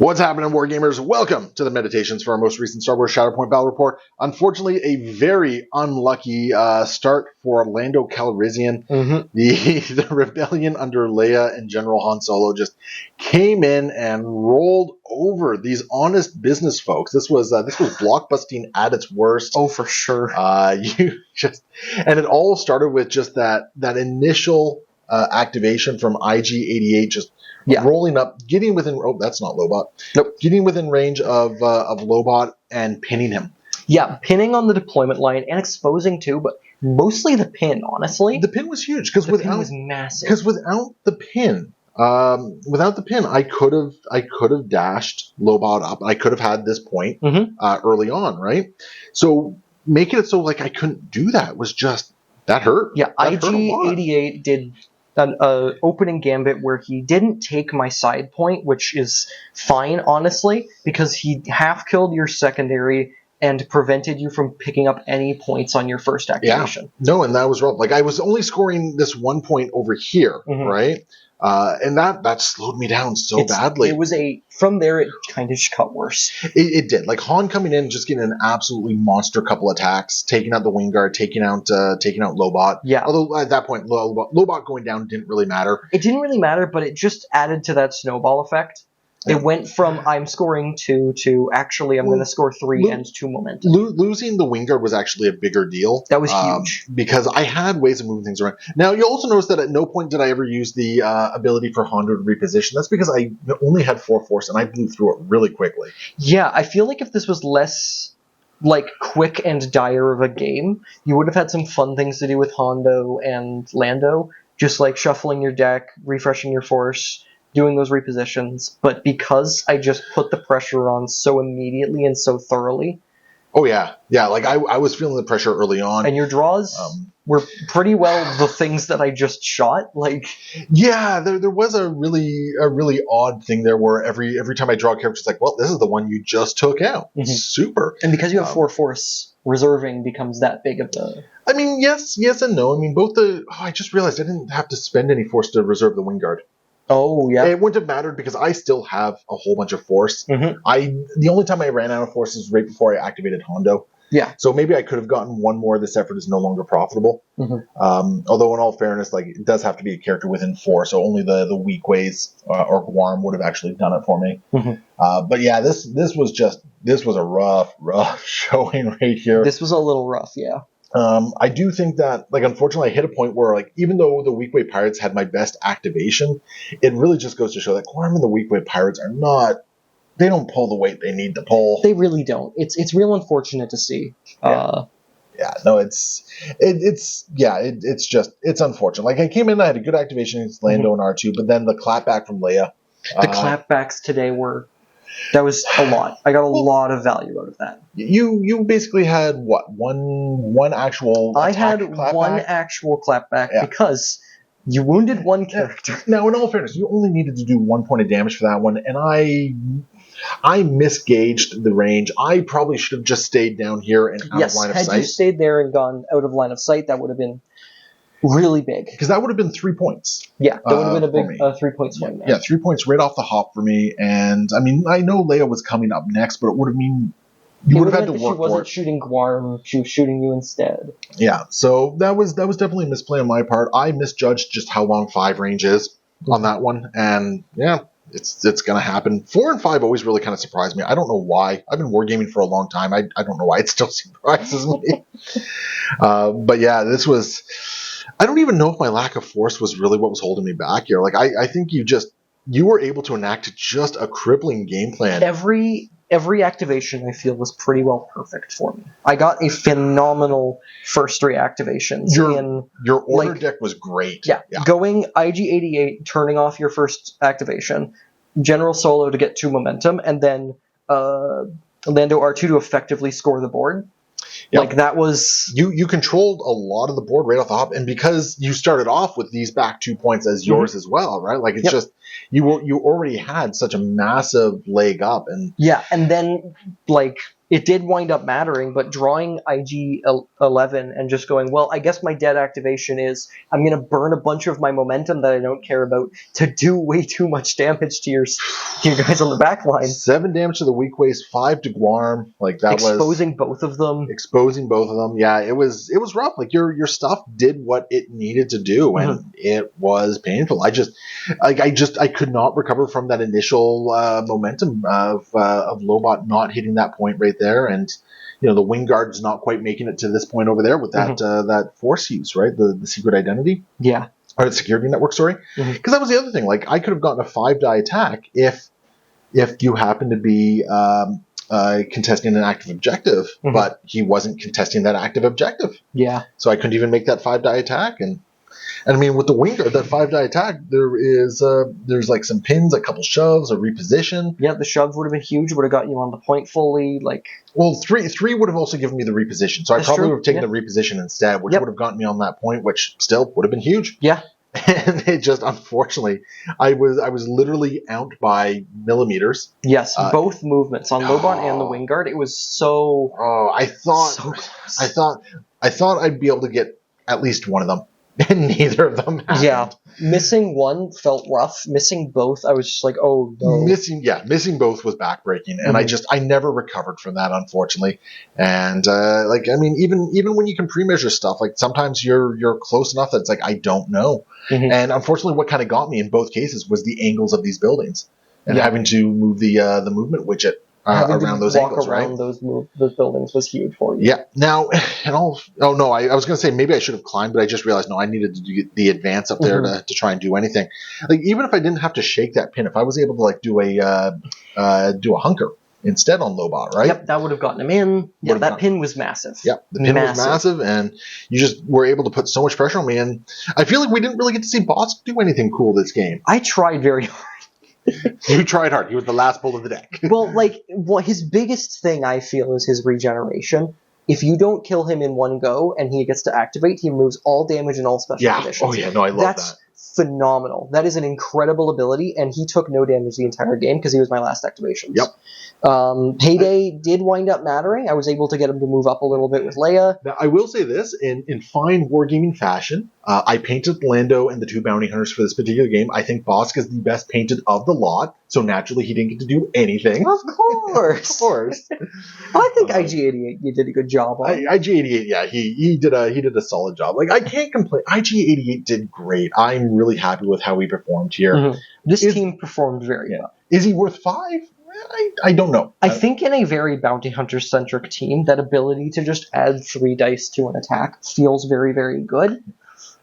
What's happening, Wargamers? Welcome to the meditations for our most recent Star Wars Shatterpoint Battle Report. Unfortunately, a very unlucky start for Lando Calrissian. The rebellion under Leia and General Han Solo just came in and rolled over these honest business folks. This was blockbusting at its worst. Oh, for sure. And it all started with just that initial activation from IG-88 just rolling up, getting within. Oh, that's not Lobot. Nope. Getting within range of Lobot and pinning him. Yeah, pinning on the deployment line and exposing too, but mostly the pin. Honestly, The pin was huge because the pin was massive. Because without the pin, I could have dashed Lobot up. I could have had this point early on, right? So making it so like I couldn't do that was just that hurt. Yeah, IG-88 did an opening gambit where he didn't take my side point, which is fine, honestly, because he half killed your secondary and prevented you from picking up any points on your first activation. Yeah. No, and that was rough. Like, I was only scoring this 1 point over here, right? And that slowed me down so badly. From there, it kind of just got worse. It did. Like, Han coming in, just getting an absolutely monster couple attacks, taking out the wing guard, taking out Lobot. Yeah. Although at that point, Lobot going down didn't really matter. It didn't really matter, but it just added to that snowball effect. It went from I'm scoring 2 to actually I'm going to score 3 and 2 momentum. Losing the wing guard was actually a bigger deal. That was huge. Because I had ways of moving things around. Now, you'll also notice that at no point did I ever use the ability for Hondo to reposition. That's because I only had 4 force and I blew through it really quickly. Yeah, I feel like if this was less quick and dire of a game, you would have had some fun things to do with Hondo and Lando, just like shuffling your deck, refreshing your force, doing those repositions, but because I just put the pressure on so immediately and so thoroughly. Oh, yeah. Yeah, like I was feeling the pressure early on. And your draws were pretty well the things that I just shot. Yeah, there was a really odd thing there where every time I draw a character, it's like, well, this is the one you just took out. Super. And because you have 4 force, reserving becomes that big of the... I mean, yes and no. I mean, I just realized I didn't have to spend any force to reserve the wing guard. Oh, yeah. It wouldn't have mattered because I still have a whole bunch of force. The only time I ran out of force is right before I activated Hondo. Yeah. So maybe I could have gotten one more. This effort is no longer profitable. Although in all fairness, it does have to be a character within 4, so only the weak ways or Guarm would have actually done it for me. But yeah, this was a rough showing right here. This was a little rough, yeah. I do think that, unfortunately, I hit a point where, even though the Weak Way Pirates had my best activation, it really just goes to show that Guarm and the Weak Way Pirates are not... They don't pull the weight they need to pull. They really don't. It's real unfortunate to see. It's unfortunate. I came in, I had a good activation against Lando and R2, but then the clapback from Leia. The clapbacks today that was a lot. I got a lot of value out of that. You basically had what? One actual I had clapback? One actual clapback because you wounded one character. Now, in all fairness, you only needed to do 1 point of damage for that one, and I misgauged the range. I probably should have just stayed down here and out of line of sight. Yes, had you stayed there and gone out of line of sight, that would have been really big. Because that would have been 3 points. Yeah, that would have been a big 3-point swing. Yeah, 3 points right off the hop for me. And, I mean, I know Leia was coming up next, but it would have mean you would have had to work for it. She wasn't shooting Guarm, she was shooting you instead. Yeah, so that was definitely a misplay on my part. I misjudged just how long 5 range is on that one. And, yeah, it's going to happen. 4 and 5 always really kind of surprised me. I don't know why. I've been wargaming for a long time. I don't know why it still surprises me. But, yeah, this was... I don't even know if my lack of force was really what was holding me back here. I think you were able to enact just a crippling game plan. Every activation I feel was pretty well perfect for me. I got a phenomenal first 3 activations. Your order deck was great. Yeah. Going IG-88, turning off your first activation, General Solo to get 2 momentum, and then Lando R2 to effectively score the board. Yep. That was... You controlled a lot of the board right off the hop, and because you started off with these back 2 points as yours as well, right? It's just... You already had such a massive leg up. And yeah, and then, it did wind up mattering, but drawing IG-11 and just going, well, I guess my dead activation is I'm going to burn a bunch of my momentum that I don't care about to do way too much damage to your guys on the back line. 7 damage to the weak waist, 5 to Guarm. Like that Exposing both of them. Exposing both of them. Yeah, it was rough. Like your stuff did what it needed to do, and it was painful. I could not recover from that initial momentum of Lobot not hitting that point right there, and the Wingguard's not quite making it to this point over there with that that force use, right? The secret identity. Yeah. Or the security network, sorry. Because that was the other thing. Like, I could have gotten a 5-die attack if you happen to be contesting an active objective, but he wasn't contesting that active objective. Yeah. So I couldn't even make that 5-die attack, and I mean, with the Wingguard, that 5-die attack, there's like some pins, a couple shoves, a reposition. Yeah, the shove would have been huge. Would have got you on the point fully. Well, three would have also given me the reposition, so I probably would have taken the reposition instead, which would have gotten me on that point, which still would have been huge. Yeah. And it just, unfortunately, I was literally out by millimeters. Yes, both movements on Lobot and the Wingguard. It was so. Oh, I thought I'd be able to get at least one of them. And neither of them happened. Yeah. Missing one felt rough. Missing both, I was just like, oh no. Missing both was backbreaking, and I never recovered from that, unfortunately. And even when you can pre-measure stuff, like sometimes you're close enough that it's like I don't know. And unfortunately, what kind of got me in both cases was the angles of these buildings and having to move the movement widget around those angles, right? Those buildings was huge for you. Yeah. Now, I was going to say maybe I should have climbed, but I just realized no, I needed to do the advance up there to try and do anything. Like even if I didn't have to shake that pin, if I was able to like do a hunker instead on Lobot, right? Yep, that would have gotten him in. Yeah, that pin was massive. Yep, the pin was massive, and you just were able to put so much pressure on me. And I feel like we didn't really get to see Boss do anything cool this game. I tried very hard. You tried hard. He was the last bull of the deck. Well, his biggest thing, I feel, is his regeneration. If you don't kill him in one go and he gets to activate, he removes all damage and all special conditions. Oh, yeah. No, I love that. That's phenomenal. That is an incredible ability, and he took no damage the entire game because he was my last activation. Yep. Payday did wind up mattering. I was able to get him to move up a little bit with Leia. Now, I will say this, in fine wargaming fashion, I painted Lando and the 2 bounty hunters for this particular game. I think Bosk is the best painted of the lot, so naturally he didn't get to do anything. Of course. Of course. I think IG-88, you did a good job on. IG-88, yeah, he did a solid job. Like, I can't complain. IG-88 did great. I'm really happy with how he performed here. This team performed very well. Is he worth 5? I don't know. I think in a very bounty hunter-centric team, that ability to just add 3 dice to an attack feels very, very good.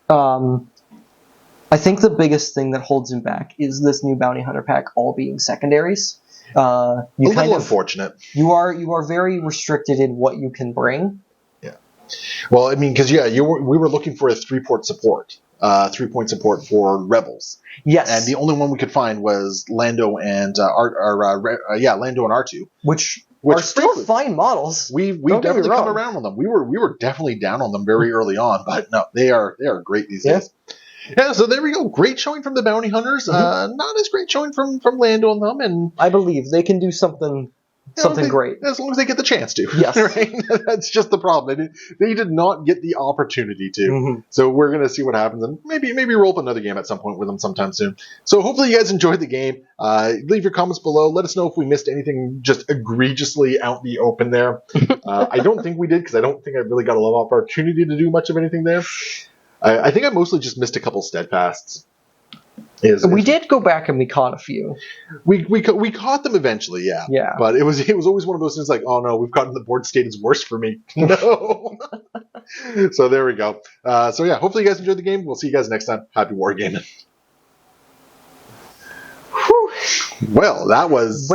I think the biggest thing that holds him back is this new bounty hunter pack all being secondaries. A little unfortunate. You are very restricted in what you can bring. Yeah. Well, I mean, because we were looking for a 3-port support. 3-point support for Rebels. Yes. And the only one we could find was Lando and Lando and R2, which are still fine models. We've definitely come around on them. We were definitely down on them very early on, but no, they are great these days. Yeah, so there we go. Great showing from the bounty hunters. Not as great showing from Lando and them, and I believe they can do something great as long as they get the chance to. Yes, right? That's just the problem. They did not get the opportunity to. So we're gonna see what happens, and maybe roll up another game at some point with them sometime soon. So hopefully you guys enjoyed the game. Leave your comments below. Let us know if we missed anything just egregiously out in the open there. I don't think we did, because I don't think I really got a lot of opportunity to do much of anything there. I think I mostly just missed a couple steadfasts. We did go back and we caught a few. We caught them eventually, yeah. Yeah. But it was always one of those things like, oh no, we've gotten the board state is worse for me. No. So there we go. So yeah, hopefully you guys enjoyed the game. We'll see you guys next time. Happy wargaming. Well, that was...